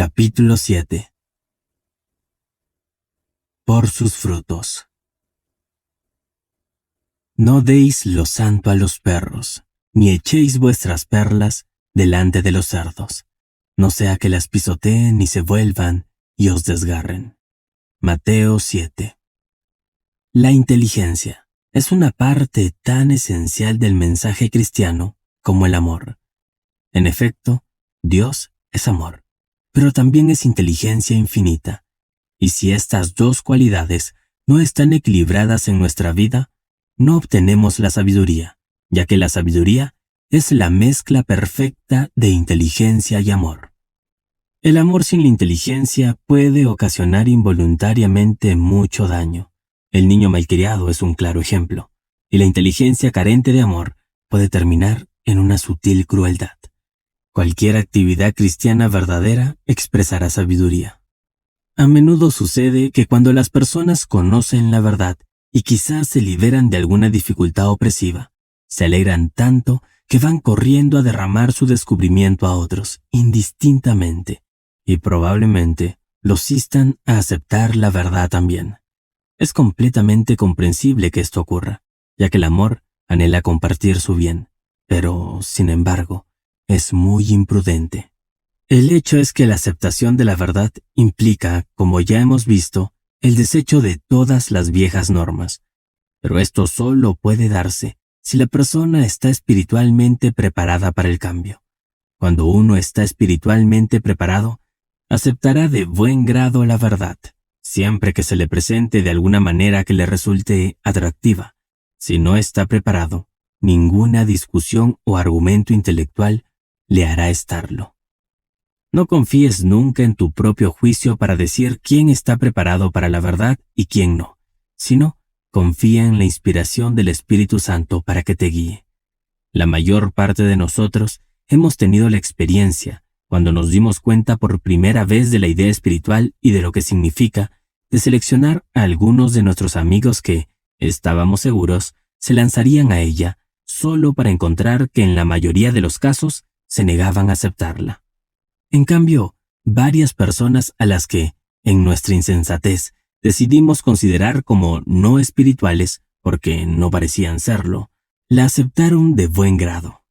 Capítulo 7. Por sus frutos. No deis lo santo a los perros, ni echéis vuestras perlas delante de los cerdos, no sea que las pisoteen y se vuelvan y os desgarren. Mateo 7. La inteligencia es una parte tan esencial del mensaje cristiano como el amor. En efecto, Dios es amor, pero también es inteligencia infinita. Y si estas dos cualidades no están equilibradas en nuestra vida, no obtenemos la sabiduría, ya que la sabiduría es la mezcla perfecta de inteligencia y amor. El amor sin la inteligencia puede ocasionar involuntariamente mucho daño. El niño malcriado es un claro ejemplo, y la inteligencia carente de amor puede terminar en una sutil crueldad. Cualquier actividad cristiana verdadera expresará sabiduría. A menudo sucede que cuando las personas conocen la verdad y quizás se liberan de alguna dificultad opresiva, se alegran tanto que van corriendo a derramar su descubrimiento a otros, indistintamente, y probablemente los instan a aceptar la verdad también. Es completamente comprensible que esto ocurra, ya que el amor anhela compartir su bien, pero, sin embargo, es muy imprudente. El hecho es que la aceptación de la verdad implica, como ya hemos visto, el desecho de todas las viejas normas. Pero esto solo puede darse si la persona está espiritualmente preparada para el cambio. Cuando uno está espiritualmente preparado, aceptará de buen grado la verdad, siempre que se le presente de alguna manera que le resulte atractiva. Si no está preparado, ninguna discusión o argumento intelectual le hará estarlo. No confíes nunca en tu propio juicio para decir quién está preparado para la verdad y quién no, sino confía en la inspiración del Espíritu Santo para que te guíe. La mayor parte de nosotros hemos tenido la experiencia, cuando nos dimos cuenta por primera vez de la idea espiritual y de lo que significa, de seleccionar a algunos de nuestros amigos que, estábamos seguros, se lanzarían a ella, solo para encontrar que en la mayoría de los casos se negaban a aceptarla. En cambio, varias personas a las que, en nuestra insensatez, decidimos considerar como no espirituales, porque no parecían serlo, la aceptaron de buen grado.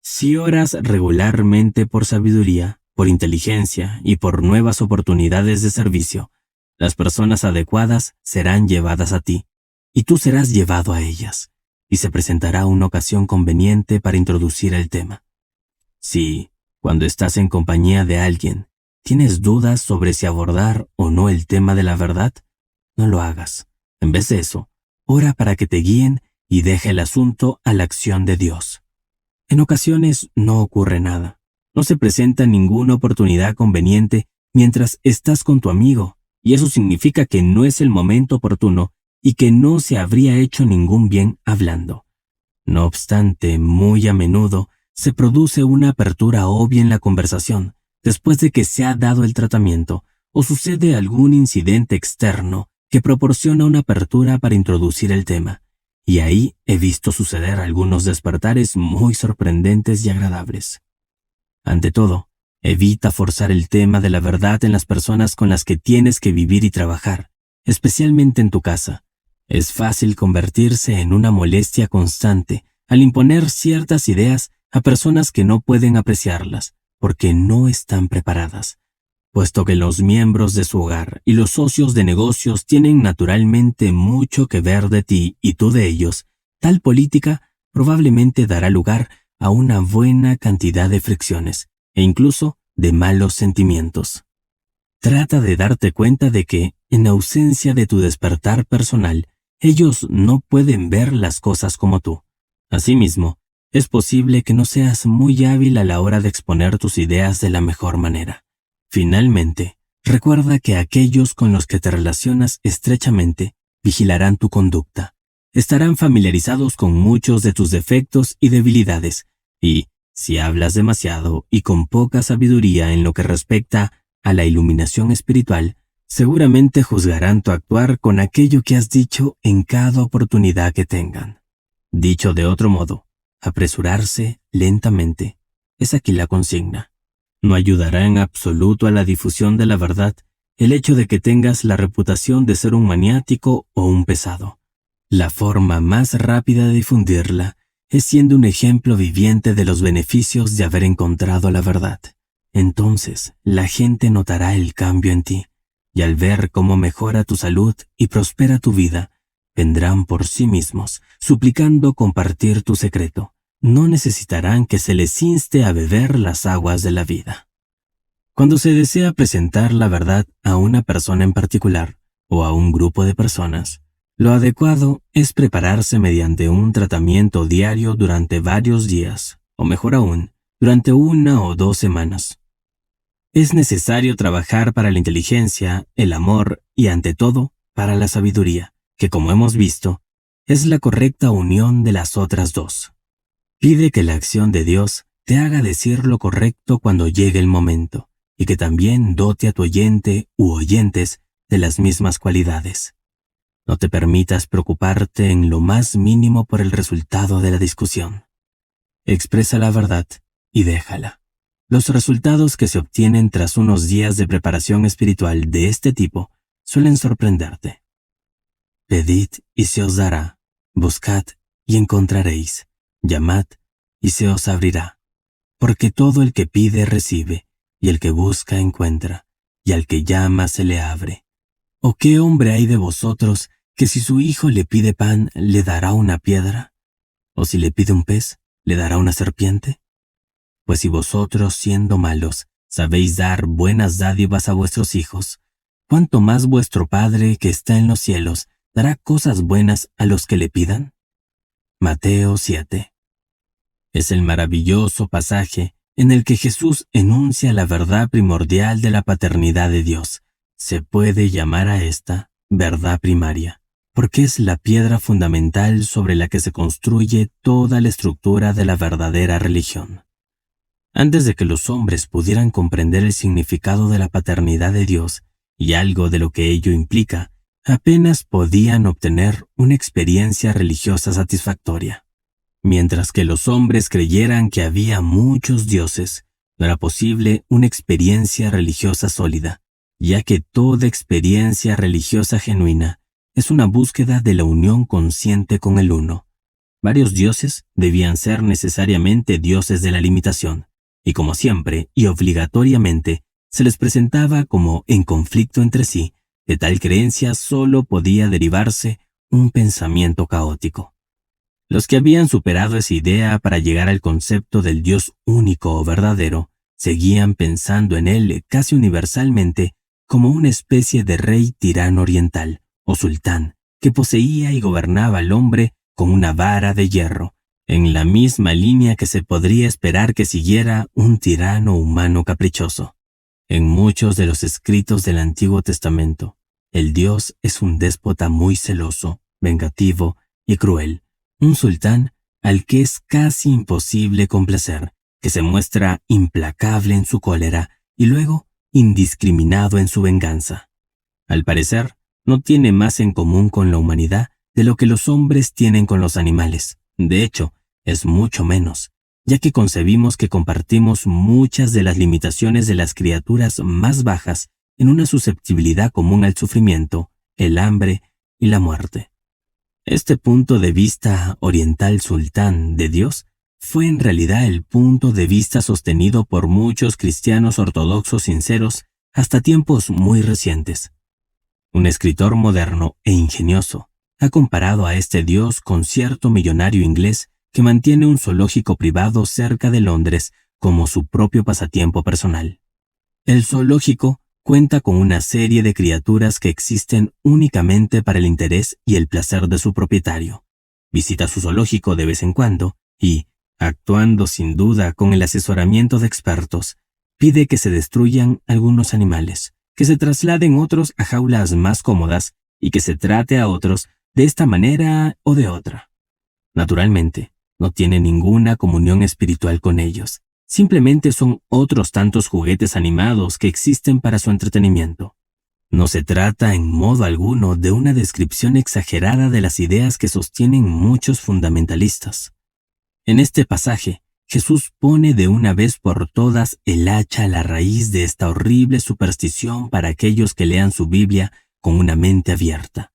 Si oras regularmente por sabiduría, por inteligencia y por nuevas oportunidades de servicio, las personas adecuadas serán llevadas a ti, y tú serás llevado a ellas, y se presentará una ocasión conveniente para introducir el tema. Si, cuando estás en compañía de alguien, tienes dudas sobre si abordar o no el tema de la verdad, no lo hagas. En vez de eso, ora para que te guíen y deja el asunto a la acción de Dios. En ocasiones no ocurre nada. No se presenta ninguna oportunidad conveniente mientras estás con tu amigo, y eso significa que no es el momento oportuno y que no se habría hecho ningún bien hablando. No obstante, muy a menudo, se produce una apertura obvia en la conversación, después de que se ha dado el tratamiento, o sucede algún incidente externo que proporciona una apertura para introducir el tema, y ahí he visto suceder algunos despertares muy sorprendentes y agradables. Ante todo, evita forzar el tema de la verdad en las personas con las que tienes que vivir y trabajar, especialmente en tu casa. Es fácil convertirse en una molestia constante al imponer ciertas ideas a personas que no pueden apreciarlas, porque no están preparadas, puesto que los miembros de su hogar y los socios de negocios tienen naturalmente mucho que ver de ti y tú de ellos. Tal política probablemente dará lugar a una buena cantidad de fricciones e incluso de malos sentimientos. Trata de darte cuenta de que, en ausencia de tu despertar personal, ellos no pueden ver las cosas como tú. Asimismo, es posible que no seas muy hábil a la hora de exponer tus ideas de la mejor manera. Finalmente, recuerda que aquellos con los que te relacionas estrechamente vigilarán tu conducta. Estarán familiarizados con muchos de tus defectos y debilidades, y, si hablas demasiado y con poca sabiduría en lo que respecta a la iluminación espiritual, seguramente juzgarán tu actuar con aquello que has dicho en cada oportunidad que tengan. Dicho de otro modo, apresurarse lentamente es aquí la consigna. No ayudará en absoluto a la difusión de la verdad el hecho de que tengas la reputación de ser un maniático o un pesado. La forma más rápida de difundirla es siendo un ejemplo viviente de los beneficios de haber encontrado la verdad. Entonces, la gente notará el cambio en ti, y al ver cómo mejora tu salud y prospera tu vida, vendrán por sí mismos, suplicando compartir tu secreto. No necesitarán que se les inste a beber las aguas de la vida. Cuando se desea presentar la verdad a una persona en particular o a un grupo de personas, lo adecuado es prepararse mediante un tratamiento diario durante varios días, o mejor aún, durante 1 o 2 semanas. Es necesario trabajar para la inteligencia, el amor y, ante todo, para la sabiduría, que, como hemos visto, es la correcta unión de las otras dos. Pide que la acción de Dios te haga decir lo correcto cuando llegue el momento, y que también dote a tu oyente u oyentes de las mismas cualidades. No te permitas preocuparte en lo más mínimo por el resultado de la discusión. Expresa la verdad y déjala. Los resultados que se obtienen tras unos días de preparación espiritual de este tipo suelen sorprenderte. Pedid y se os dará, buscad y encontraréis, llamad y se os abrirá. Porque todo el que pide recibe, y el que busca encuentra, y al que llama se le abre. ¿O qué hombre hay de vosotros que si su hijo le pide pan, le dará una piedra? ¿O si le pide un pez, le dará una serpiente? Pues si vosotros, siendo malos, sabéis dar buenas dádivas a vuestros hijos, ¿cuánto más vuestro Padre que está en los cielos dará cosas buenas a los que le pidan? Mateo 7. Es el maravilloso pasaje en el que Jesús enuncia la verdad primordial de la paternidad de Dios. Se puede llamar a esta verdad primaria, porque es la piedra fundamental sobre la que se construye toda la estructura de la verdadera religión. Antes de que los hombres pudieran comprender el significado de la paternidad de Dios y algo de lo que ello implica, apenas podían obtener una experiencia religiosa satisfactoria. Mientras que los hombres creyeran que había muchos dioses, no era posible una experiencia religiosa sólida, ya que toda experiencia religiosa genuina es una búsqueda de la unión consciente con el uno. Varios dioses debían ser necesariamente dioses de la limitación, y como siempre y obligatoriamente se les presentaba como en conflicto entre sí, de tal creencia solo podía derivarse un pensamiento caótico. Los que habían superado esa idea para llegar al concepto del Dios único o verdadero, seguían pensando en él casi universalmente como una especie de rey tirano oriental, o sultán, que poseía y gobernaba al hombre con una vara de hierro, en la misma línea que se podría esperar que siguiera un tirano humano caprichoso. En muchos de los escritos del Antiguo Testamento, el Dios es un déspota muy celoso, vengativo y cruel, un sultán al que es casi imposible complacer, que se muestra implacable en su cólera y luego indiscriminado en su venganza. Al parecer, no tiene más en común con la humanidad de lo que los hombres tienen con los animales. De hecho, es mucho menos, ya que concebimos que compartimos muchas de las limitaciones de las criaturas más bajas en una susceptibilidad común al sufrimiento, el hambre y la muerte. Este punto de vista oriental sultán de Dios fue en realidad el punto de vista sostenido por muchos cristianos ortodoxos sinceros hasta tiempos muy recientes. Un escritor moderno e ingenioso ha comparado a este Dios con cierto millonario inglés que mantiene un zoológico privado cerca de Londres como su propio pasatiempo personal. El zoológico cuenta con una serie de criaturas que existen únicamente para el interés y el placer de su propietario. Visita su zoológico de vez en cuando y, actuando sin duda con el asesoramiento de expertos, pide que se destruyan algunos animales, que se trasladen otros a jaulas más cómodas y que se trate a otros de esta manera o de otra. Naturalmente, no tiene ninguna comunión espiritual con ellos. Simplemente son otros tantos juguetes animados que existen para su entretenimiento. No se trata en modo alguno de una descripción exagerada de las ideas que sostienen muchos fundamentalistas. En este pasaje, Jesús pone de una vez por todas el hacha a la raíz de esta horrible superstición para aquellos que lean su Biblia con una mente abierta.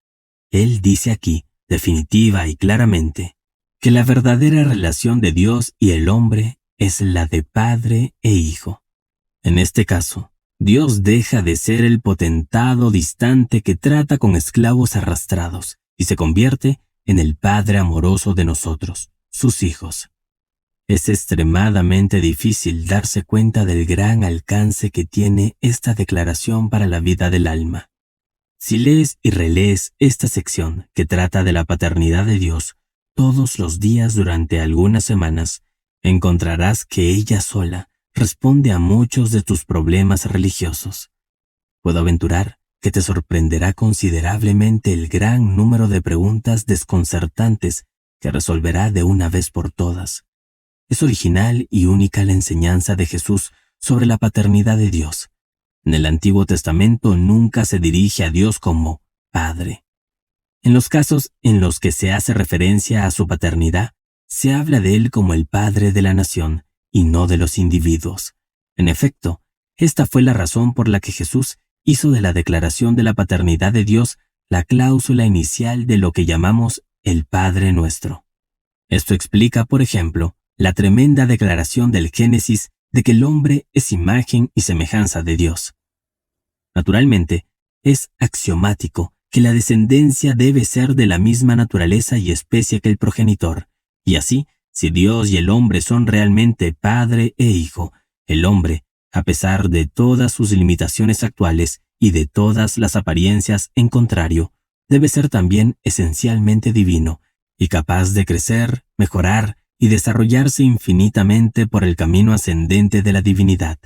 Él dice aquí, definitiva y claramente, que la verdadera relación de Dios y el hombre es la de padre e hijo. En este caso, Dios deja de ser el potentado distante que trata con esclavos arrastrados y se convierte en el Padre amoroso de nosotros, sus hijos. Es extremadamente difícil darse cuenta del gran alcance que tiene esta declaración para la vida del alma. Si lees y relees esta sección que trata de la paternidad de Dios todos los días durante algunas semanas, encontrarás que ella sola responde a muchos de tus problemas religiosos. Puedo aventurar que te sorprenderá considerablemente el gran número de preguntas desconcertantes que resolverá de una vez por todas. Es original y única la enseñanza de Jesús sobre la paternidad de Dios. En el Antiguo Testamento nunca se dirige a Dios como Padre. En los casos en los que se hace referencia a su paternidad, se habla de Él como el Padre de la nación y no de los individuos. En efecto, esta fue la razón por la que Jesús hizo de la declaración de la paternidad de Dios la cláusula inicial de lo que llamamos el Padre Nuestro. Esto explica, por ejemplo, la tremenda declaración del Génesis de que el hombre es imagen y semejanza de Dios. Naturalmente, es axiomático que la descendencia debe ser de la misma naturaleza y especie que el progenitor, y así, si Dios y el hombre son realmente padre e hijo, el hombre, a pesar de todas sus limitaciones actuales y de todas las apariencias en contrario, debe ser también esencialmente divino y capaz de crecer, mejorar y desarrollarse infinitamente por el camino ascendente de la divinidad.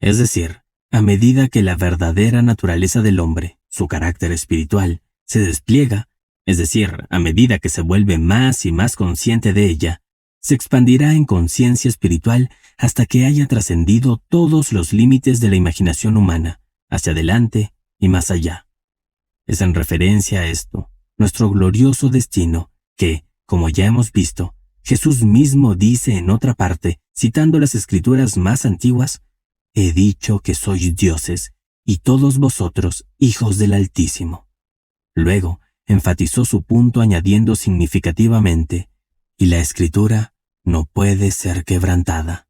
Es decir, a medida que la verdadera naturaleza del hombre, su carácter espiritual, se despliega, es decir, a medida que se vuelve más y más consciente de ella, se expandirá en conciencia espiritual hasta que haya trascendido todos los límites de la imaginación humana, hacia adelante y más allá. Es en referencia a esto, nuestro glorioso destino, que, como ya hemos visto, Jesús mismo dice en otra parte, citando las escrituras más antiguas, «He dicho que sois dioses, y todos vosotros hijos del Altísimo». Luego, enfatizó su punto añadiendo significativamente, «Y la Escritura no puede ser quebrantada».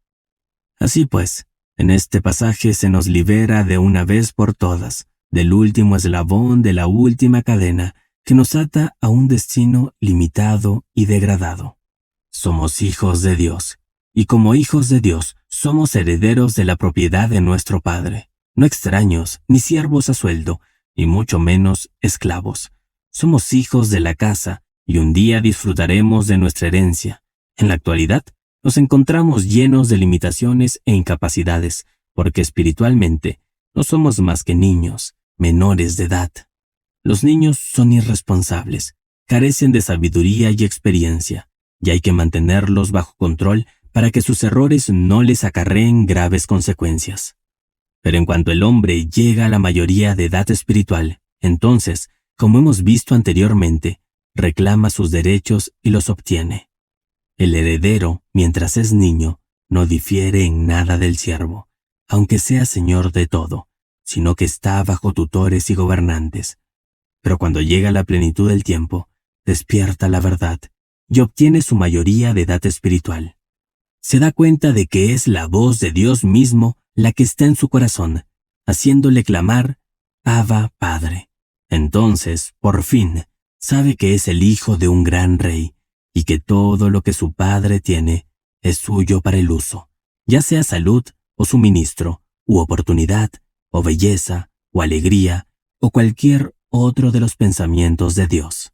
Así pues, en este pasaje se nos libera de una vez por todas del último eslabón de la última cadena que nos ata a un destino limitado y degradado. Somos hijos de Dios, y como hijos de Dios somos herederos de la propiedad de nuestro Padre, no extraños ni siervos a sueldo, y mucho menos esclavos. Somos hijos de la casa, y un día disfrutaremos de nuestra herencia. En la actualidad, nos encontramos llenos de limitaciones e incapacidades, porque espiritualmente no somos más que niños, menores de edad. Los niños son irresponsables, carecen de sabiduría y experiencia, y hay que mantenerlos bajo control para que sus errores no les acarreen graves consecuencias. Pero en cuanto el hombre llega a la mayoría de edad espiritual, entonces, como hemos visto anteriormente, reclama sus derechos y los obtiene. El heredero, mientras es niño, no difiere en nada del siervo, aunque sea señor de todo, sino que está bajo tutores y gobernantes. Pero cuando llega la plenitud del tiempo, despierta la verdad y obtiene su mayoría de edad espiritual. Se da cuenta de que es la voz de Dios mismo la que está en su corazón, haciéndole clamar, Abba, Padre. Entonces, por fin, sabe que es el hijo de un gran rey, y que todo lo que su padre tiene es suyo para el uso, ya sea salud o suministro, u oportunidad, o belleza, o alegría, o cualquier otro de los pensamientos de Dios.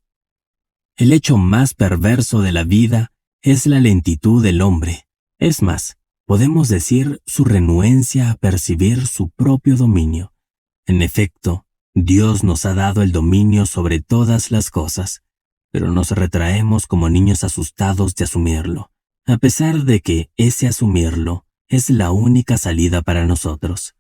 El hecho más perverso de la vida es la lentitud del hombre. Es más, podemos decir su renuencia a percibir su propio dominio. En efecto, Dios nos ha dado el dominio sobre todas las cosas, pero nos retraemos como niños asustados de asumirlo, a pesar de que ese asumirlo es la única salida para nosotros.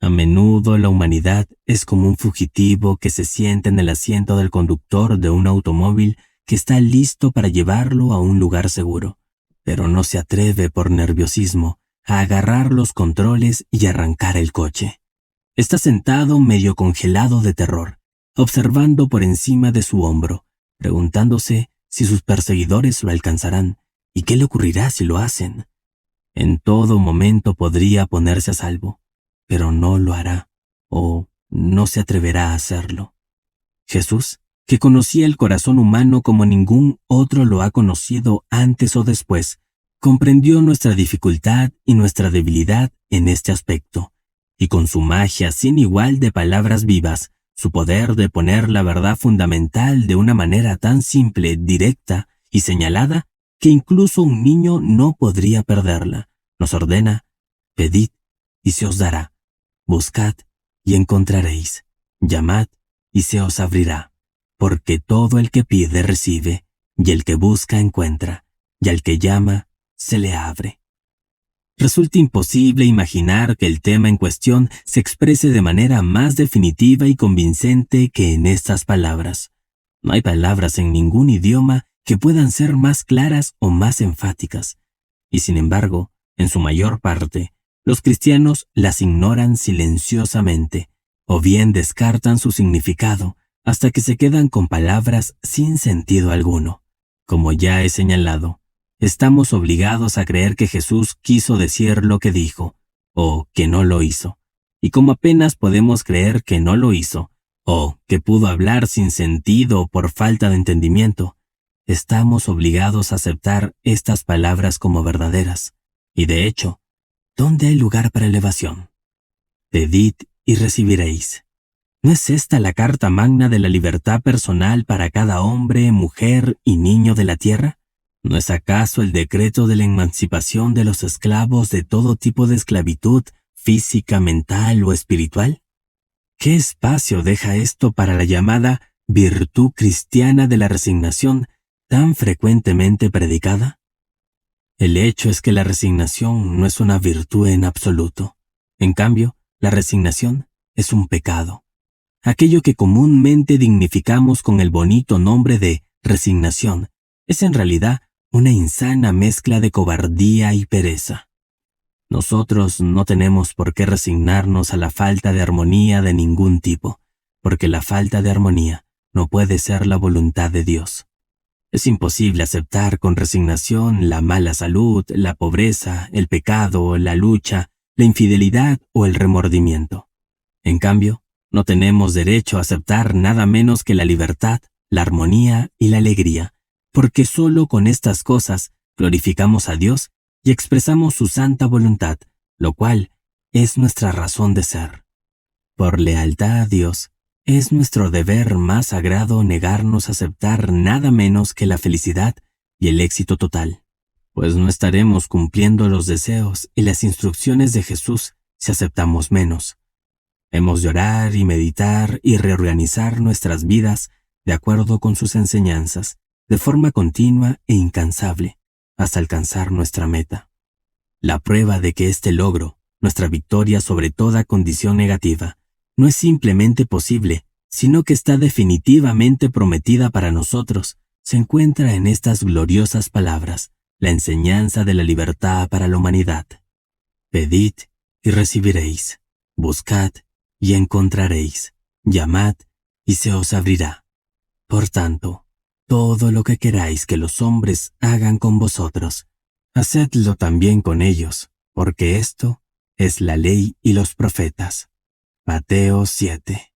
A menudo la humanidad es como un fugitivo que se sienta en el asiento del conductor de un automóvil que está listo para llevarlo a un lugar seguro. pero no se atreve por nerviosismo a agarrar los controles y arrancar el coche. Está sentado medio congelado de terror, observando por encima de su hombro, preguntándose si sus perseguidores lo alcanzarán y qué le ocurrirá si lo hacen. En todo momento podría ponerse a salvo, pero no lo hará, o no se atreverá a hacerlo. Jesús, que conocía el corazón humano como ningún otro lo ha conocido antes o después, comprendió nuestra dificultad y nuestra debilidad en este aspecto, y con su magia sin igual de palabras vivas, su poder de poner la verdad fundamental de una manera tan simple, directa y señalada, que incluso un niño no podría perderla, nos ordena: pedid y se os dará, buscad y encontraréis, llamad y se os abrirá, porque todo el que pide recibe, y el que busca encuentra, y al que llama se le abre. Resulta imposible imaginar que el tema en cuestión se exprese de manera más definitiva y convincente que en estas palabras. No hay palabras en ningún idioma que puedan ser más claras o más enfáticas, y sin embargo, en su mayor parte, los cristianos las ignoran silenciosamente, o bien descartan su significado hasta que se quedan con palabras sin sentido alguno. Como ya he señalado, estamos obligados a creer que Jesús quiso decir lo que dijo, o que no lo hizo. Y como apenas podemos creer que no lo hizo, o que pudo hablar sin sentido por falta de entendimiento, estamos obligados a aceptar estas palabras como verdaderas. Y de hecho, ¿dónde hay lugar para elevación? Pedid y recibiréis. ¿No es esta la carta magna de la libertad personal para cada hombre, mujer y niño de la tierra? ¿No es acaso el decreto de la emancipación de los esclavos de todo tipo de esclavitud, física, mental o espiritual? ¿Qué espacio deja esto para la llamada virtud cristiana de la resignación tan frecuentemente predicada? El hecho es que la resignación no es una virtud en absoluto. En cambio, la resignación es un pecado. Aquello que comúnmente dignificamos con el bonito nombre de resignación es en realidad una insana mezcla de cobardía y pereza. Nosotros no tenemos por qué resignarnos a la falta de armonía de ningún tipo, porque la falta de armonía no puede ser la voluntad de Dios. Es imposible aceptar con resignación la mala salud, la pobreza, el pecado, la lucha, la infidelidad o el remordimiento. En cambio, no tenemos derecho a aceptar nada menos que la libertad, la armonía y la alegría, porque solo con estas cosas glorificamos a Dios y expresamos su santa voluntad, lo cual es nuestra razón de ser. Por lealtad a Dios, es nuestro deber más sagrado negarnos a aceptar nada menos que la felicidad y el éxito total, pues no estaremos cumpliendo los deseos y las instrucciones de Jesús si aceptamos menos. Hemos de orar y meditar y reorganizar nuestras vidas de acuerdo con sus enseñanzas, de forma continua e incansable, hasta alcanzar nuestra meta. La prueba de que este logro, nuestra victoria sobre toda condición negativa, no es simplemente posible, sino que está definitivamente prometida para nosotros, se encuentra en estas gloriosas palabras, la enseñanza de la libertad para la humanidad. Pedid y recibiréis, buscad y encontraréis, llamad y se os abrirá. Por tanto, todo lo que queráis que los hombres hagan con vosotros, hacedlo también con ellos, porque esto es la ley y los profetas. Mateo 7.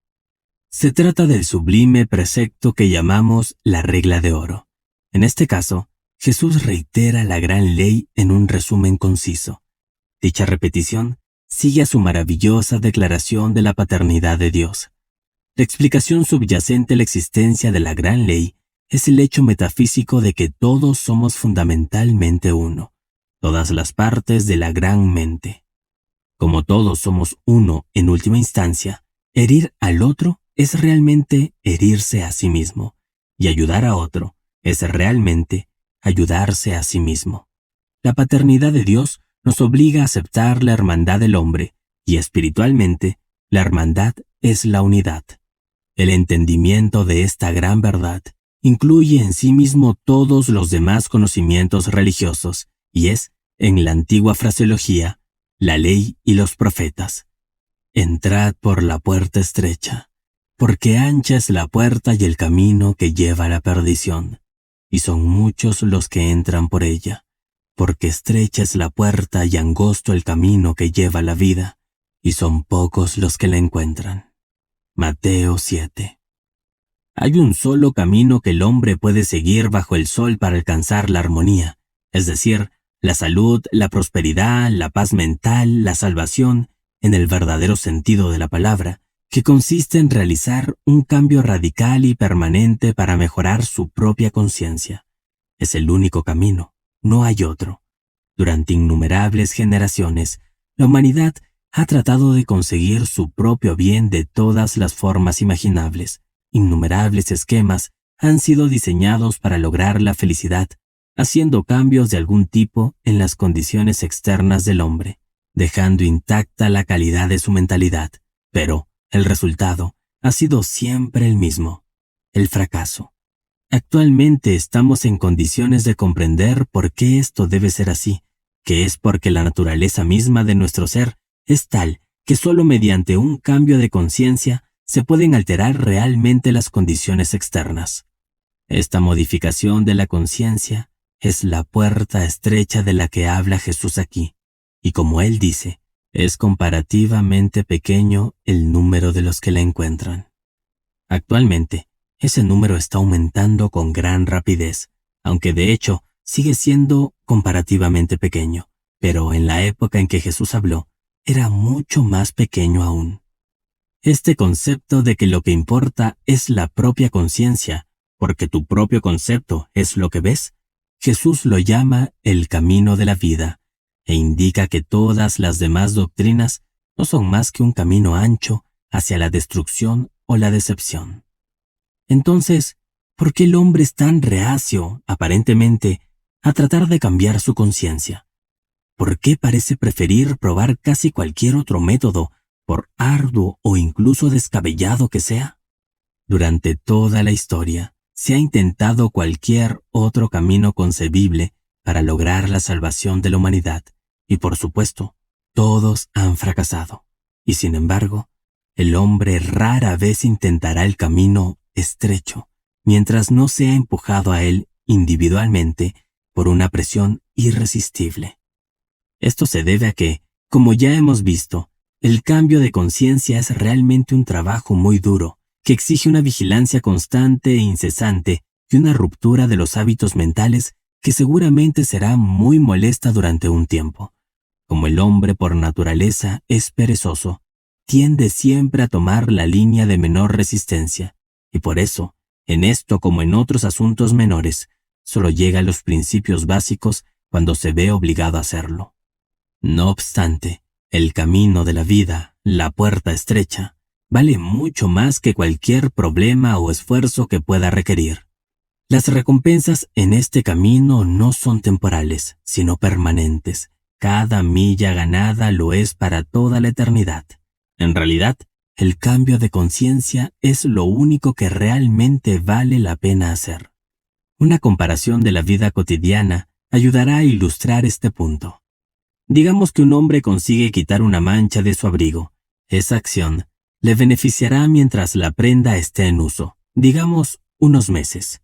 Se trata del sublime precepto que llamamos la regla de oro. En este caso, Jesús reitera la gran ley en un resumen conciso. Dicha repetición sigue a su maravillosa declaración de la paternidad de Dios. La explicación subyacente a la existencia de la gran ley es el hecho metafísico de que todos somos fundamentalmente uno, todas las partes de la gran mente. Como todos somos uno en última instancia, herir al otro es realmente herirse a sí mismo, y ayudar a otro es realmente ayudarse a sí mismo. La paternidad de Dios nos obliga a aceptar la hermandad del hombre, y espiritualmente, la hermandad es la unidad. El entendimiento de esta gran verdad incluye en sí mismo todos los demás conocimientos religiosos y es, en la antigua fraseología, la ley y los profetas. Entrad por la puerta estrecha, porque ancha es la puerta y el camino que lleva a la perdición, y son muchos los que entran por ella, porque estrecha es la puerta y angosto el camino que lleva a la vida, y son pocos los que la encuentran. Mateo 7. Hay un solo camino que el hombre puede seguir bajo el sol para alcanzar la armonía, es decir, la salud, la prosperidad, la paz mental, la salvación, en el verdadero sentido de la palabra, que consiste en realizar un cambio radical y permanente para mejorar su propia conciencia. Es el único camino, no hay otro. Durante innumerables generaciones, la humanidad ha tratado de conseguir su propio bien de todas las formas imaginables. Innumerables esquemas han sido diseñados para lograr la felicidad, haciendo cambios de algún tipo en las condiciones externas del hombre, dejando intacta la calidad de su mentalidad. Pero el resultado ha sido siempre el mismo: el fracaso. Actualmente estamos en condiciones de comprender por qué esto debe ser así, que es porque la naturaleza misma de nuestro ser es tal que solo mediante un cambio de conciencia se pueden alterar realmente las condiciones externas. Esta modificación de la conciencia es la puerta estrecha de la que habla Jesús aquí, y como él dice, es comparativamente pequeño el número de los que la encuentran. Actualmente, ese número está aumentando con gran rapidez, aunque de hecho sigue siendo comparativamente pequeño, pero en la época en que Jesús habló, era mucho más pequeño aún. Este concepto de que lo que importa es la propia conciencia, porque tu propio concepto es lo que ves, Jesús lo llama el camino de la vida, e indica que todas las demás doctrinas no son más que un camino ancho hacia la destrucción o la decepción. Entonces, ¿por qué el hombre es tan reacio, aparentemente, a tratar de cambiar su conciencia? ¿Por qué parece preferir probar casi cualquier otro método, por arduo o incluso descabellado que sea? Durante toda la historia, se ha intentado cualquier otro camino concebible para lograr la salvación de la humanidad, y por supuesto, todos han fracasado. Y sin embargo, el hombre rara vez intentará el camino estrecho, mientras no sea empujado a él individualmente por una presión irresistible. Esto se debe a que, como ya hemos visto, el cambio de conciencia es realmente un trabajo muy duro, que exige una vigilancia constante e incesante y una ruptura de los hábitos mentales que seguramente será muy molesta durante un tiempo. Como el hombre por naturaleza es perezoso, tiende siempre a tomar la línea de menor resistencia, y por eso, en esto como en otros asuntos menores, solo llega a los principios básicos cuando se ve obligado a hacerlo. No obstante, el camino de la vida, la puerta estrecha, vale mucho más que cualquier problema o esfuerzo que pueda requerir. Las recompensas en este camino no son temporales, sino permanentes. Cada milla ganada lo es para toda la eternidad. En realidad, el cambio de conciencia es lo único que realmente vale la pena hacer. Una comparación de la vida cotidiana ayudará a ilustrar este punto. Digamos que un hombre consigue quitar una mancha de su abrigo. Esa acción le beneficiará mientras la prenda esté en uso, digamos unos meses.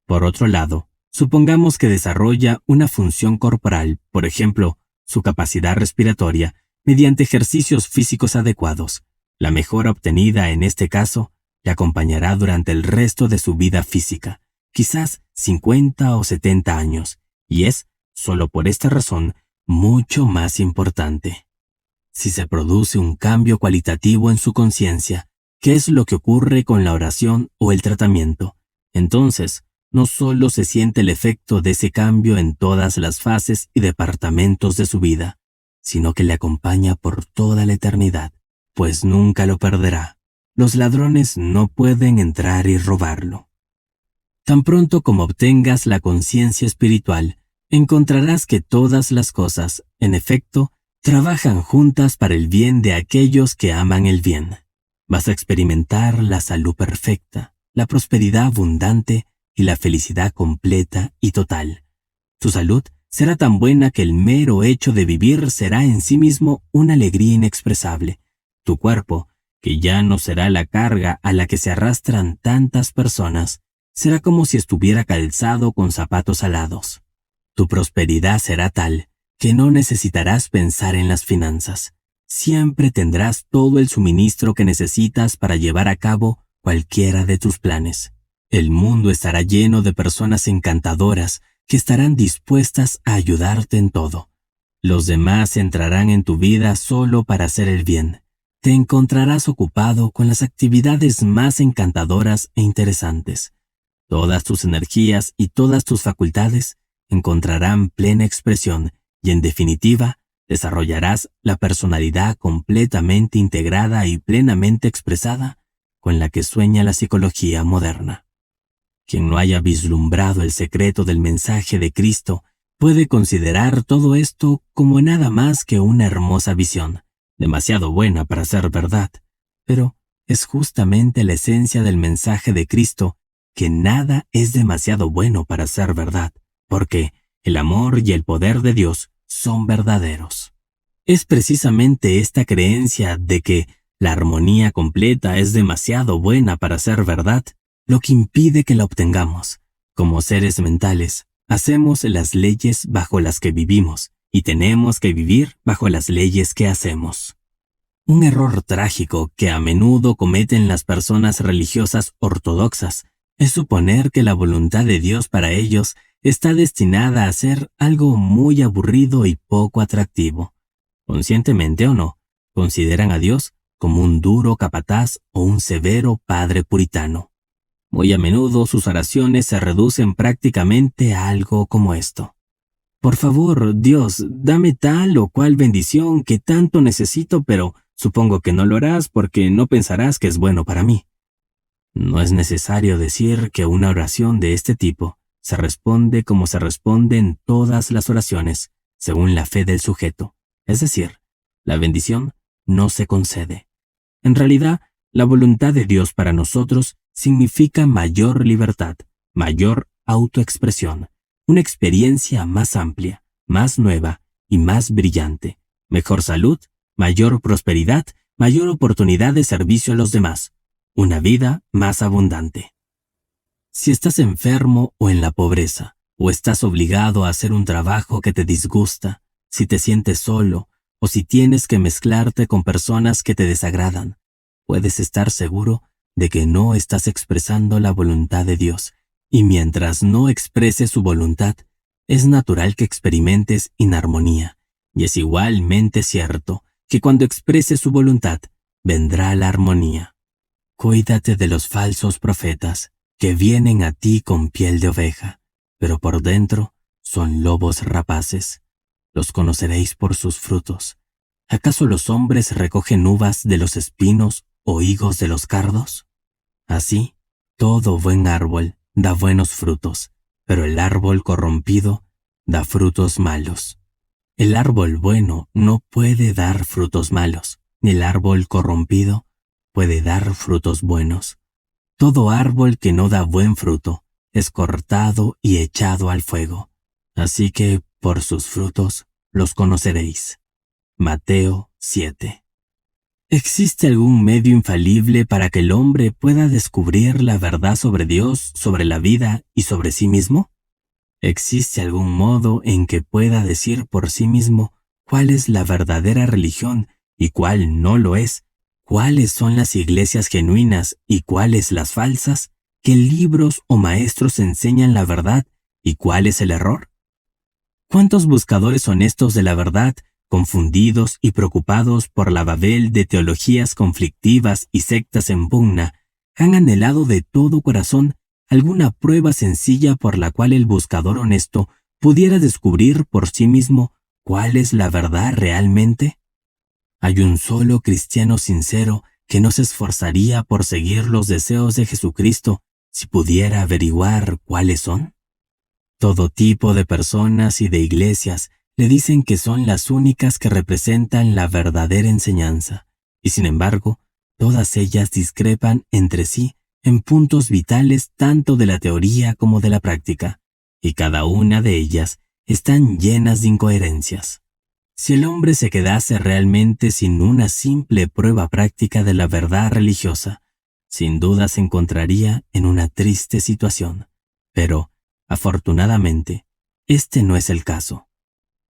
Por otro lado, supongamos que desarrolla una función corporal, por ejemplo, su capacidad respiratoria, mediante ejercicios físicos adecuados. La mejora obtenida en este caso le acompañará durante el resto de su vida física, quizás 50 o 70 años, y es, solo por esta razón, mucho más importante. Si se produce un cambio cualitativo en su conciencia, ¿qué es lo que ocurre con la oración o el tratamiento? Entonces, no solo se siente el efecto de ese cambio en todas las fases y departamentos de su vida, sino que le acompaña por toda la eternidad, pues nunca lo perderá. Los ladrones no pueden entrar y robarlo. Tan pronto como obtengas la conciencia espiritual, encontrarás que todas las cosas, en efecto, trabajan juntas para el bien de aquellos que aman el bien. Vas a experimentar la salud perfecta, la prosperidad abundante y la felicidad completa y total. Tu salud será tan buena que el mero hecho de vivir será en sí mismo una alegría inexpresable. Tu cuerpo, que ya no será la carga a la que se arrastran tantas personas, será como si estuviera calzado con zapatos alados. Tu prosperidad será tal que no necesitarás pensar en las finanzas. Siempre tendrás todo el suministro que necesitas para llevar a cabo cualquiera de tus planes. El mundo estará lleno de personas encantadoras que estarán dispuestas a ayudarte en todo. Los demás entrarán en tu vida solo para hacer el bien. Te encontrarás ocupado con las actividades más encantadoras e interesantes. Todas tus energías y todas tus facultades encontrarán plena expresión y, en definitiva, desarrollarás la personalidad completamente integrada y plenamente expresada con la que sueña la psicología moderna. Quien no haya vislumbrado el secreto del mensaje de Cristo puede considerar todo esto como nada más que una hermosa visión, demasiado buena para ser verdad, pero es justamente la esencia del mensaje de Cristo que nada es demasiado bueno para ser verdad, porque el amor y el poder de Dios son verdaderos. Es precisamente esta creencia de que la armonía completa es demasiado buena para ser verdad lo que impide que la obtengamos. Como seres mentales, hacemos las leyes bajo las que vivimos y tenemos que vivir bajo las leyes que hacemos. Un error trágico que a menudo cometen las personas religiosas ortodoxas es suponer que la voluntad de Dios para ellos está destinada a ser algo muy aburrido y poco atractivo. Conscientemente o no, consideran a Dios como un duro capataz o un severo padre puritano. Muy a menudo sus oraciones se reducen prácticamente a algo como esto: por favor, Dios, dame tal o cual bendición que tanto necesito, pero supongo que no lo harás porque no pensarás que es bueno para mí. No es necesario decir que una oración de este tipo se responde como se responden todas las oraciones, según la fe del sujeto. Es decir, la bendición no se concede. En realidad, la voluntad de Dios para nosotros significa mayor libertad, mayor autoexpresión, una experiencia más amplia, más nueva y más brillante, mejor salud, mayor prosperidad, mayor oportunidad de servicio a los demás, una vida más abundante. Si estás enfermo o en la pobreza, o estás obligado a hacer un trabajo que te disgusta, si te sientes solo, o si tienes que mezclarte con personas que te desagradan, puedes estar seguro de que no estás expresando la voluntad de Dios, y mientras no expreses su voluntad, es natural que experimentes inarmonía, y es igualmente cierto que cuando expreses su voluntad, vendrá la armonía. Cuídate de los falsos profetas, que vienen a ti con piel de oveja, pero por dentro son lobos rapaces. Los conoceréis por sus frutos. ¿Acaso los hombres recogen uvas de los espinos o higos de los cardos? Así, todo buen árbol da buenos frutos, pero el árbol corrompido da frutos malos. El árbol bueno no puede dar frutos malos, ni el árbol corrompido puede dar frutos buenos. Todo árbol que no da buen fruto es cortado y echado al fuego. Así que por sus frutos los conoceréis. Mateo 7. ¿Existe algún medio infalible para que el hombre pueda descubrir la verdad sobre Dios, sobre la vida y sobre sí mismo? ¿Existe algún modo en que pueda decir por sí mismo cuál es la verdadera religión y cuál no lo es? ¿Cuáles son las iglesias genuinas y cuáles las falsas? ¿Qué libros o maestros enseñan la verdad y cuál es el error? ¿Cuántos buscadores honestos de la verdad, confundidos y preocupados por la babel de teologías conflictivas y sectas en pugna, han anhelado de todo corazón alguna prueba sencilla por la cual el buscador honesto pudiera descubrir por sí mismo cuál es la verdad realmente? Hay un solo cristiano sincero que no se esforzaría por seguir los deseos de Jesucristo si pudiera averiguar cuáles son. Todo tipo de personas y de iglesias le dicen que son las únicas que representan la verdadera enseñanza, y sin embargo, todas ellas discrepan entre sí en puntos vitales tanto de la teoría como de la práctica, y cada una de ellas están llenas de incoherencias. Si el hombre se quedase realmente sin una simple prueba práctica de la verdad religiosa, sin duda se encontraría en una triste situación. Pero, afortunadamente, este no es el caso.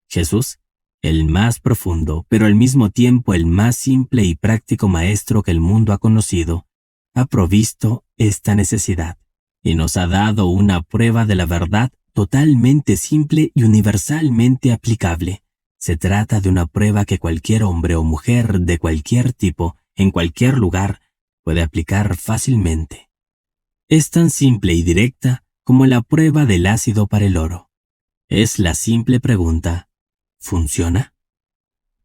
Jesús, el más profundo, pero al mismo tiempo el más simple y práctico maestro que el mundo ha conocido, ha provisto esta necesidad y nos ha dado una prueba de la verdad totalmente simple y universalmente aplicable. Se trata de una prueba que cualquier hombre o mujer de cualquier tipo, en cualquier lugar, puede aplicar fácilmente. Es tan simple y directa como la prueba del ácido para el oro. Es la simple pregunta: ¿funciona?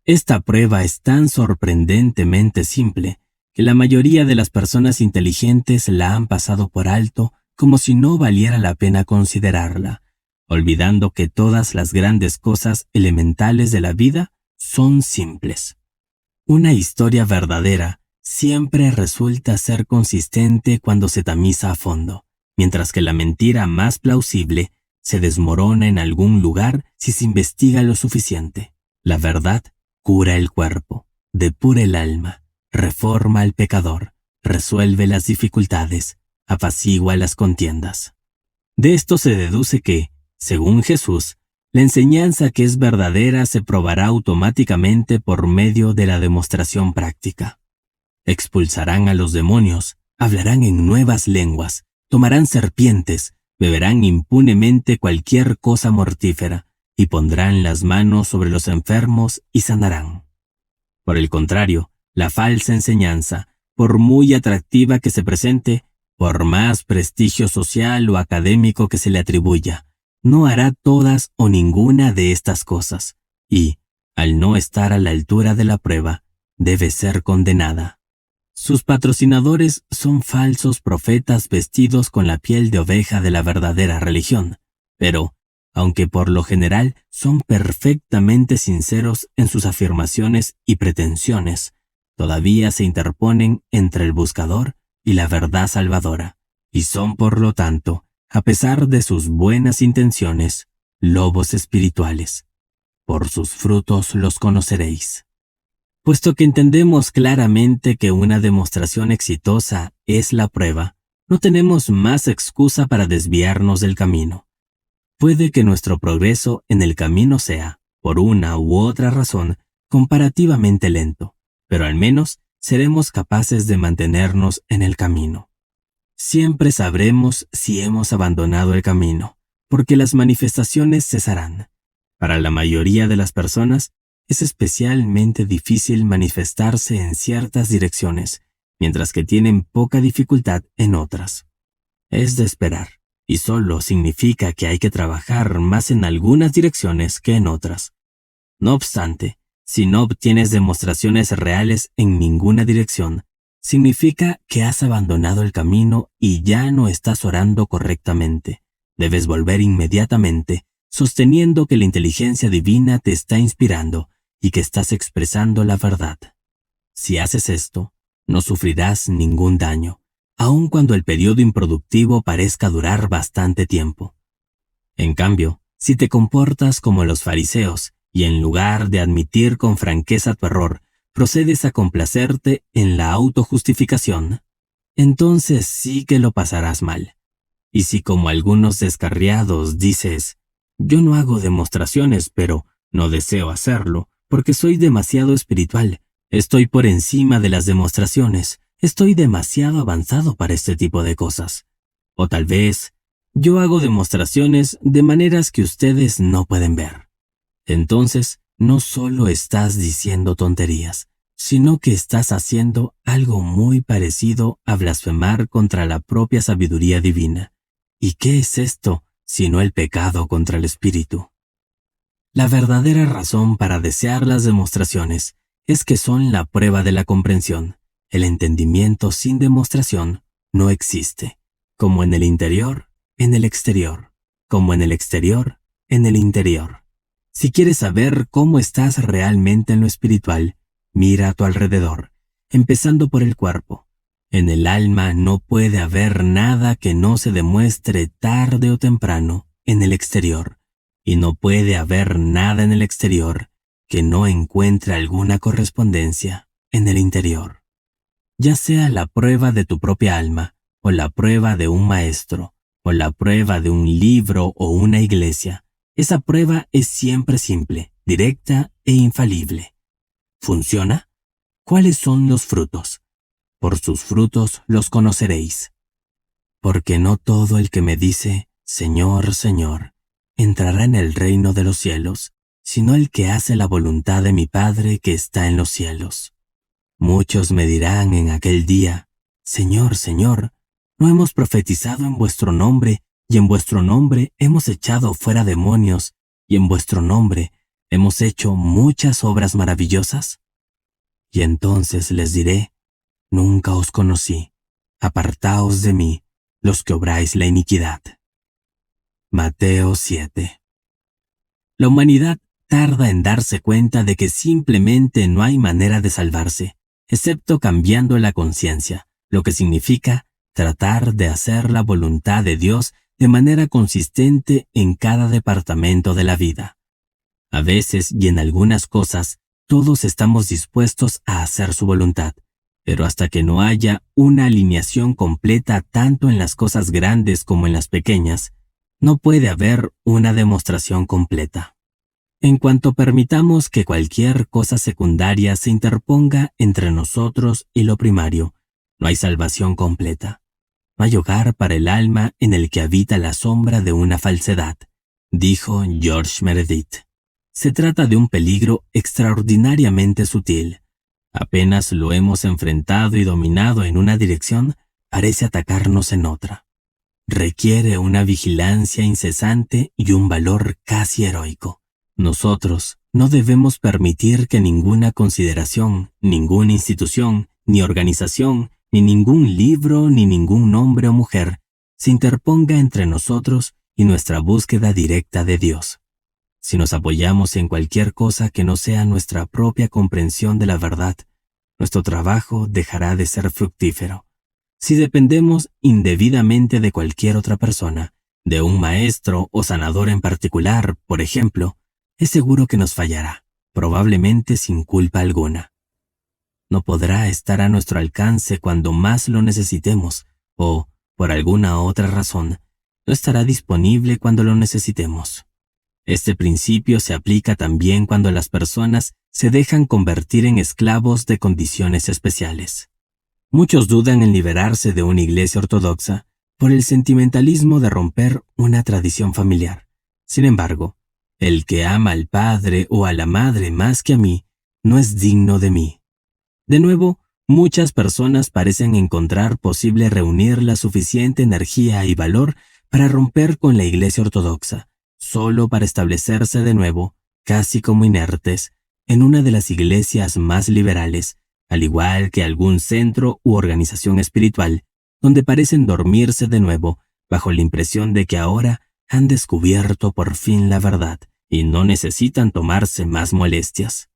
Esta prueba es tan sorprendentemente simple que la mayoría de las personas inteligentes la han pasado por alto como si no valiera la pena considerarla, olvidando que todas las grandes cosas elementales de la vida son simples. Una historia verdadera siempre resulta ser consistente cuando se tamiza a fondo, mientras que la mentira más plausible se desmorona en algún lugar si se investiga lo suficiente. La verdad cura el cuerpo, depura el alma, reforma al pecador, resuelve las dificultades, apacigua las contiendas. De esto se deduce que, según Jesús, la enseñanza que es verdadera se probará automáticamente por medio de la demostración práctica. Expulsarán a los demonios, hablarán en nuevas lenguas, tomarán serpientes, beberán impunemente cualquier cosa mortífera, y pondrán las manos sobre los enfermos y sanarán. Por el contrario, la falsa enseñanza, por muy atractiva que se presente, por más prestigio social o académico que se le atribuya, no hará todas o ninguna de estas cosas, y, al no estar a la altura de la prueba, debe ser condenada. Sus patrocinadores son falsos profetas vestidos con la piel de oveja de la verdadera religión, pero, aunque por lo general son perfectamente sinceros en sus afirmaciones y pretensiones, todavía se interponen entre el buscador y la verdad salvadora, y son por lo tanto, a pesar de sus buenas intenciones, lobos espirituales. Por sus frutos los conoceréis. Puesto que entendemos claramente que una demostración exitosa es la prueba, no tenemos más excusa para desviarnos del camino. Puede que nuestro progreso en el camino sea, por una u otra razón, comparativamente lento, pero al menos seremos capaces de mantenernos en el camino. Siempre sabremos si hemos abandonado el camino, porque las manifestaciones cesarán. Para la mayoría de las personas, es especialmente difícil manifestarse en ciertas direcciones, mientras que tienen poca dificultad en otras. Es de esperar, y solo significa que hay que trabajar más en algunas direcciones que en otras. No obstante, si no obtienes demostraciones reales en ninguna dirección, significa que has abandonado el camino y ya no estás orando correctamente. Debes volver inmediatamente, sosteniendo que la inteligencia divina te está inspirando y que estás expresando la verdad. Si haces esto, no sufrirás ningún daño, aun cuando el periodo improductivo parezca durar bastante tiempo. En cambio, si te comportas como los fariseos y en lugar de admitir con franqueza tu error, procedes a complacerte en la autojustificación, entonces sí que lo pasarás mal. Y si como algunos descarriados dices, yo no hago demostraciones, pero no deseo hacerlo, porque soy demasiado espiritual, estoy por encima de las demostraciones, estoy demasiado avanzado para este tipo de cosas. O tal vez, yo hago demostraciones de maneras que ustedes no pueden ver. Entonces, no solo estás diciendo tonterías, sino que estás haciendo algo muy parecido a blasfemar contra la propia sabiduría divina. ¿Y qué es esto, sino el pecado contra el espíritu? La verdadera razón para desear las demostraciones es que son la prueba de la comprensión. El entendimiento sin demostración no existe, como en el interior, en el exterior, como en el exterior, en el interior. Si quieres saber cómo estás realmente en lo espiritual, mira a tu alrededor, empezando por el cuerpo. En el alma no puede haber nada que no se demuestre tarde o temprano en el exterior, y no puede haber nada en el exterior que no encuentre alguna correspondencia en el interior. Ya sea la prueba de tu propia alma, o la prueba de un maestro, o la prueba de un libro o una iglesia, esa prueba es siempre simple, directa e infalible. ¿Funciona? ¿Cuáles son los frutos? Por sus frutos los conoceréis. Porque no todo el que me dice, Señor, Señor, entrará en el reino de los cielos, sino el que hace la voluntad de mi Padre que está en los cielos. Muchos me dirán en aquel día, Señor, Señor, ¿no hemos profetizado en vuestro nombre, y en vuestro nombre hemos echado fuera demonios, y en vuestro nombre hemos hecho muchas obras maravillosas? Y entonces les diré, nunca os conocí, apartaos de mí, los que obráis la iniquidad. Mateo 7. La humanidad tarda en darse cuenta de que simplemente no hay manera de salvarse, excepto cambiando la conciencia, lo que significa tratar de hacer la voluntad de Dios de manera consistente en cada departamento de la vida. A veces y en algunas cosas, todos estamos dispuestos a hacer su voluntad, pero hasta que no haya una alineación completa tanto en las cosas grandes como en las pequeñas, no puede haber una demostración completa. En cuanto permitamos que cualquier cosa secundaria se interponga entre nosotros y lo primario, no hay salvación completa. No hay hogar para el alma en el que habita la sombra de una falsedad, dijo George Meredith. Se trata de un peligro extraordinariamente sutil. Apenas lo hemos enfrentado y dominado en una dirección, parece atacarnos en otra. Requiere una vigilancia incesante y un valor casi heroico. Nosotros no debemos permitir que ninguna consideración, ninguna institución, ni organización, ni ningún libro, ni ningún hombre o mujer se interponga entre nosotros y nuestra búsqueda directa de Dios. Si nos apoyamos en cualquier cosa que no sea nuestra propia comprensión de la verdad, nuestro trabajo dejará de ser fructífero. Si dependemos indebidamente de cualquier otra persona, de un maestro o sanador en particular, por ejemplo, es seguro que nos fallará, probablemente sin culpa alguna. No podrá estar a nuestro alcance cuando más lo necesitemos, o, por alguna otra razón, no estará disponible cuando lo necesitemos. Este principio se aplica también cuando las personas se dejan convertir en esclavos de condiciones especiales. Muchos dudan en liberarse de una iglesia ortodoxa por el sentimentalismo de romper una tradición familiar. Sin embargo, el que ama al padre o a la madre más que a mí, no es digno de mí. De nuevo, muchas personas parecen encontrar posible reunir la suficiente energía y valor para romper con la iglesia ortodoxa, solo para establecerse de nuevo, casi como inertes, en una de las iglesias más liberales, al igual que algún centro u organización espiritual, donde parecen dormirse de nuevo, bajo la impresión de que ahora han descubierto por fin la verdad y no necesitan tomarse más molestias.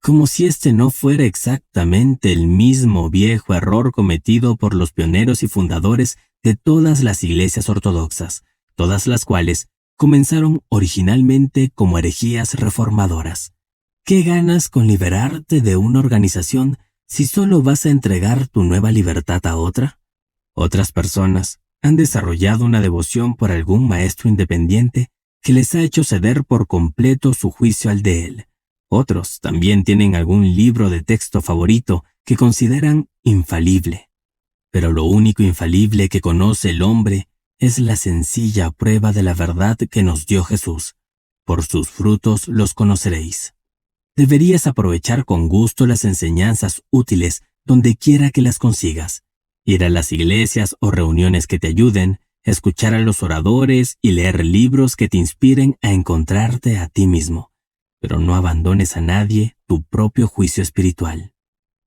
Como si este no fuera exactamente el mismo viejo error cometido por los pioneros y fundadores de todas las iglesias ortodoxas, todas las cuales comenzaron originalmente como herejías reformadoras. ¿Qué ganas con liberarte de una organización si solo vas a entregar tu nueva libertad a otra? Otras personas han desarrollado una devoción por algún maestro independiente que les ha hecho ceder por completo su juicio al de él. Otros también tienen algún libro de texto favorito que consideran infalible. Pero lo único infalible que conoce el hombre es la sencilla prueba de la verdad que nos dio Jesús. Por sus frutos los conoceréis. Deberías aprovechar con gusto las enseñanzas útiles donde quiera que las consigas. Ir a las iglesias o reuniones que te ayuden, escuchar a los oradores y leer libros que te inspiren a encontrarte a ti mismo. Pero no abandones a nadie tu propio juicio espiritual.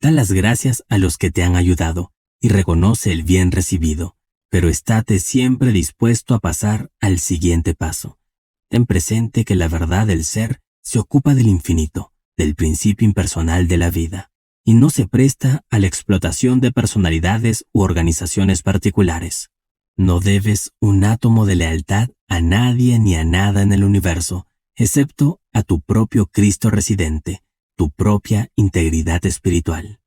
Da las gracias a los que te han ayudado y reconoce el bien recibido, pero estate siempre dispuesto a pasar al siguiente paso. Ten presente que la verdad del ser se ocupa del infinito, del principio impersonal de la vida, y no se presta a la explotación de personalidades u organizaciones particulares. No debes un átomo de lealtad a nadie ni a nada en el universo, excepto a tu propio Cristo residente, tu propia integridad espiritual.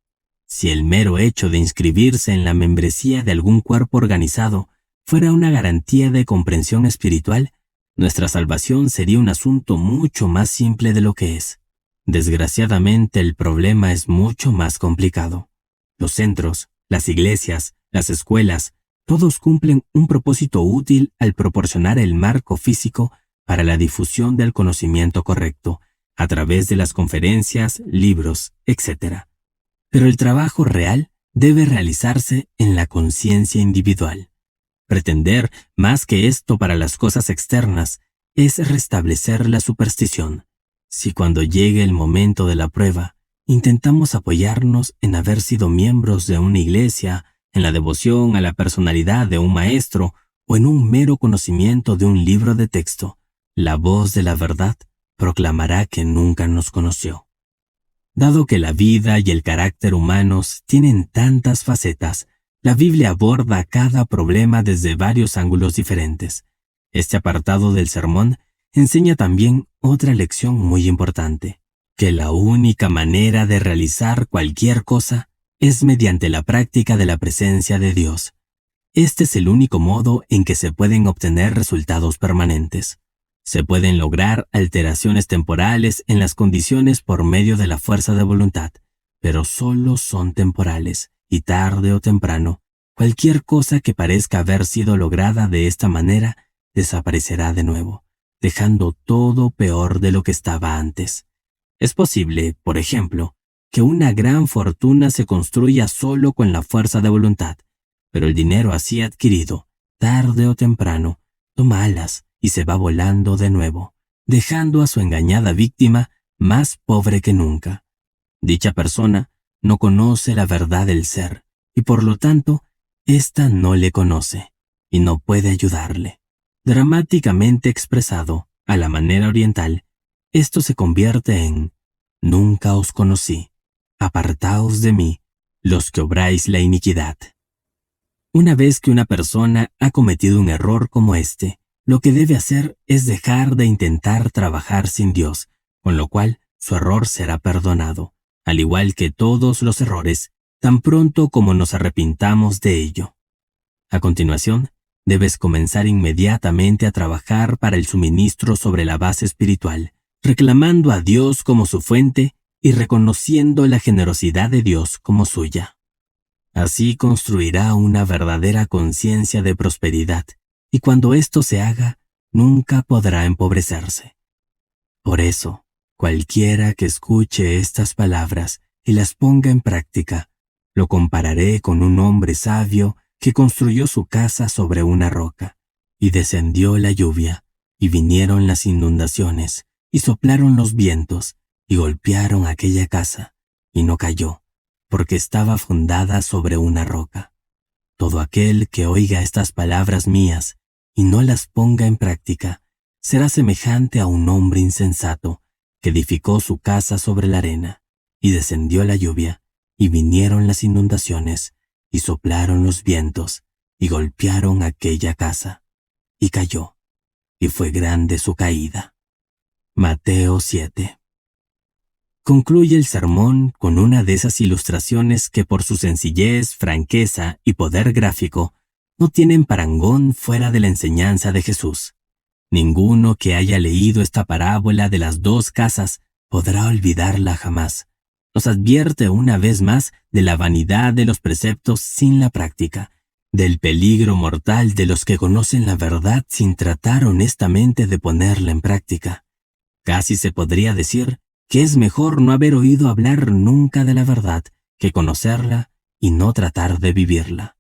Si el mero hecho de inscribirse en la membresía de algún cuerpo organizado fuera una garantía de comprensión espiritual, nuestra salvación sería un asunto mucho más simple de lo que es. Desgraciadamente, el problema es mucho más complicado. Los centros, las iglesias, las escuelas, todos cumplen un propósito útil al proporcionar el marco físico para la difusión del conocimiento correcto, a través de las conferencias, libros, etc. Pero el trabajo real debe realizarse en la conciencia individual. Pretender más que esto para las cosas externas es restablecer la superstición. Si cuando llegue el momento de la prueba, intentamos apoyarnos en haber sido miembros de una iglesia, en la devoción a la personalidad de un maestro o en un mero conocimiento de un libro de texto, la voz de la verdad proclamará que nunca nos conoció. Dado que la vida y el carácter humanos tienen tantas facetas, la Biblia aborda cada problema desde varios ángulos diferentes. Este apartado del sermón enseña también otra lección muy importante, que la única manera de realizar cualquier cosa es mediante la práctica de la presencia de Dios. Este es el único modo en que se pueden obtener resultados permanentes. Se pueden lograr alteraciones temporales en las condiciones por medio de la fuerza de voluntad, pero solo son temporales, y tarde o temprano, cualquier cosa que parezca haber sido lograda de esta manera desaparecerá de nuevo, dejando todo peor de lo que estaba antes. Es posible, por ejemplo, que una gran fortuna se construya solo con la fuerza de voluntad, pero el dinero así adquirido, tarde o temprano, toma alas y se va volando de nuevo, dejando a su engañada víctima más pobre que nunca. Dicha persona no conoce la verdad del ser, y por lo tanto, ésta no le conoce, y no puede ayudarle. Dramáticamente expresado, a la manera oriental, esto se convierte en: nunca os conocí, apartaos de mí, los que obráis la iniquidad. Una vez que una persona ha cometido un error como este, lo que debe hacer es dejar de intentar trabajar sin Dios, con lo cual su error será perdonado, al igual que todos los errores, tan pronto como nos arrepintamos de ello. A continuación, debes comenzar inmediatamente a trabajar para el suministro sobre la base espiritual, reclamando a Dios como su fuente y reconociendo la generosidad de Dios como suya. Así construirá una verdadera conciencia de prosperidad, y cuando esto se haga, nunca podrá empobrecerse. Por eso, cualquiera que escuche estas palabras y las ponga en práctica, lo compararé con un hombre sabio que construyó su casa sobre una roca, y descendió la lluvia, y vinieron las inundaciones, y soplaron los vientos, y golpearon aquella casa, y no cayó, porque estaba fundada sobre una roca. Todo aquel que oiga estas palabras mías y no las ponga en práctica, será semejante a un hombre insensato que edificó su casa sobre la arena, y descendió la lluvia, y vinieron las inundaciones, y soplaron los vientos, y golpearon aquella casa, y cayó, y fue grande su caída. Mateo 7. Concluye el sermón con una de esas ilustraciones que por su sencillez, franqueza y poder gráfico no tienen parangón fuera de la enseñanza de Jesús. Ninguno que haya leído esta parábola de las dos casas podrá olvidarla jamás. Nos advierte una vez más de la vanidad de los preceptos sin la práctica, del peligro mortal de los que conocen la verdad sin tratar honestamente de ponerla en práctica. Casi se podría decir que es mejor no haber oído hablar nunca de la verdad que conocerla y no tratar de vivirla.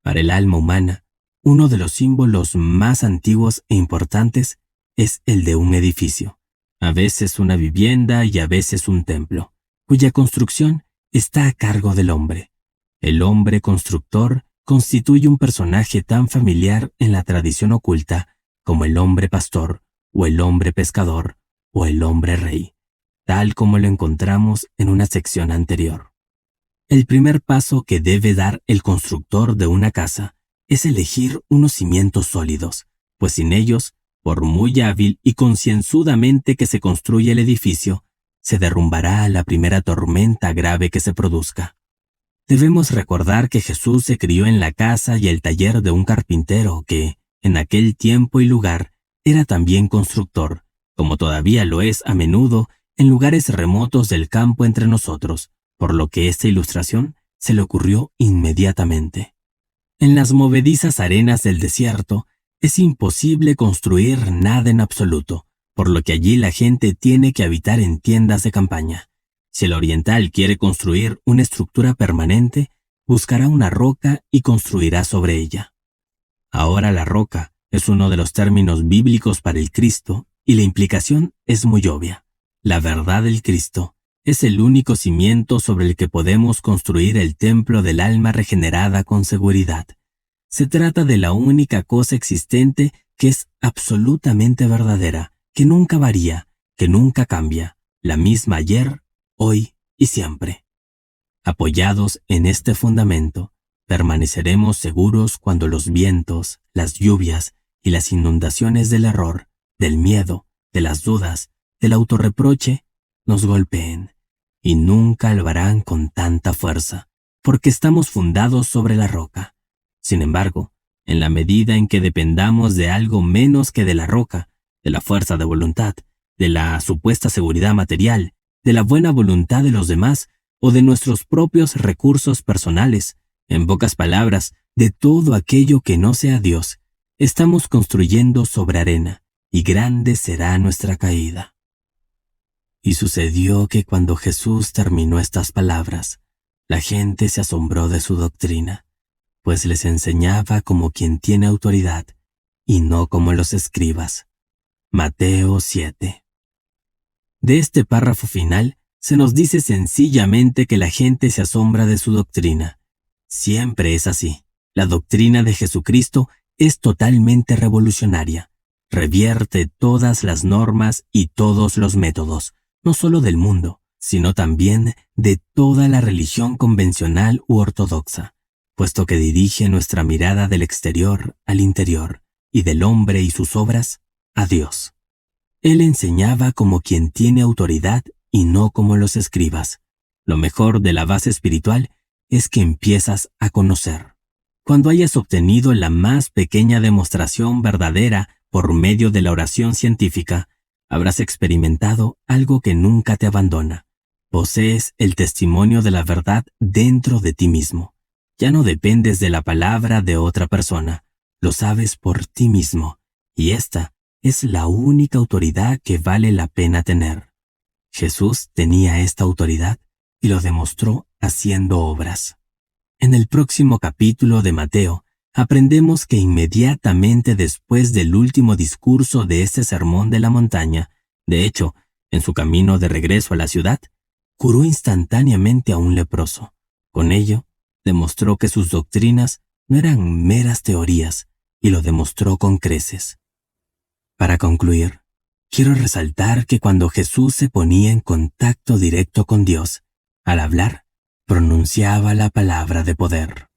Para el alma humana, uno de los símbolos más antiguos e importantes es el de un edificio, a veces una vivienda y a veces un templo, cuya construcción está a cargo del hombre. El hombre constructor constituye un personaje tan familiar en la tradición oculta como el hombre pastor, o el hombre pescador, o el hombre rey, tal como lo encontramos en una sección anterior. El primer paso que debe dar el constructor de una casa es elegir unos cimientos sólidos, pues sin ellos, por muy hábil y concienzudamente que se construya el edificio, se derrumbará a la primera tormenta grave que se produzca. Debemos recordar que Jesús se crió en la casa y el taller de un carpintero que, en aquel tiempo y lugar, era también constructor, como todavía lo es a menudo en lugares remotos del campo entre nosotros, por lo que esta ilustración se le ocurrió inmediatamente. En las movedizas arenas del desierto es imposible construir nada en absoluto, por lo que allí la gente tiene que habitar en tiendas de campaña. Si el oriental quiere construir una estructura permanente, buscará una roca y construirá sobre ella. Ahora la roca es uno de los términos bíblicos para el Cristo y la implicación es muy obvia. La verdad del Cristo es el único cimiento sobre el que podemos construir el templo del alma regenerada con seguridad. Se trata de la única cosa existente que es absolutamente verdadera, que nunca varía, que nunca cambia, la misma ayer, hoy y siempre. Apoyados en este fundamento, permaneceremos seguros cuando los vientos, las lluvias y las inundaciones del error, del miedo, de las dudas, del autorreproche, nos golpeen, y nunca lo harán con tanta fuerza, porque estamos fundados sobre la roca. Sin embargo, en la medida en que dependamos de algo menos que de la roca, de la fuerza de voluntad, de la supuesta seguridad material, de la buena voluntad de los demás o de nuestros propios recursos personales, en pocas palabras, de todo aquello que no sea Dios, estamos construyendo sobre arena, y grande será nuestra caída. Y sucedió que cuando Jesús terminó estas palabras, la gente se asombró de su doctrina, pues les enseñaba como quien tiene autoridad, y no como los escribas. Mateo 7. De este párrafo final, se nos dice sencillamente que la gente se asombra de su doctrina. Siempre es así. La doctrina de Jesucristo es totalmente revolucionaria. Revierte todas las normas y todos los métodos, no solo del mundo, sino también de toda la religión convencional u ortodoxa, puesto que dirige nuestra mirada del exterior al interior y del hombre y sus obras a Dios. Él enseñaba como quien tiene autoridad y no como los escribas. Lo mejor de la base espiritual es que empiezas a conocer. Cuando hayas obtenido la más pequeña demostración verdadera por medio de la oración científica, habrás experimentado algo que nunca te abandona. Posees el testimonio de la verdad dentro de ti mismo. Ya no dependes de la palabra de otra persona. Lo sabes por ti mismo. Y esta es la única autoridad que vale la pena tener. Jesús tenía esta autoridad y lo demostró haciendo obras. En el próximo capítulo de Mateo, aprendemos que inmediatamente después del último discurso de este sermón de la montaña, de hecho, en su camino de regreso a la ciudad, curó instantáneamente a un leproso. Con ello, demostró que sus doctrinas no eran meras teorías, y lo demostró con creces. Para concluir, quiero resaltar que cuando Jesús se ponía en contacto directo con Dios, al hablar, pronunciaba la palabra de poder.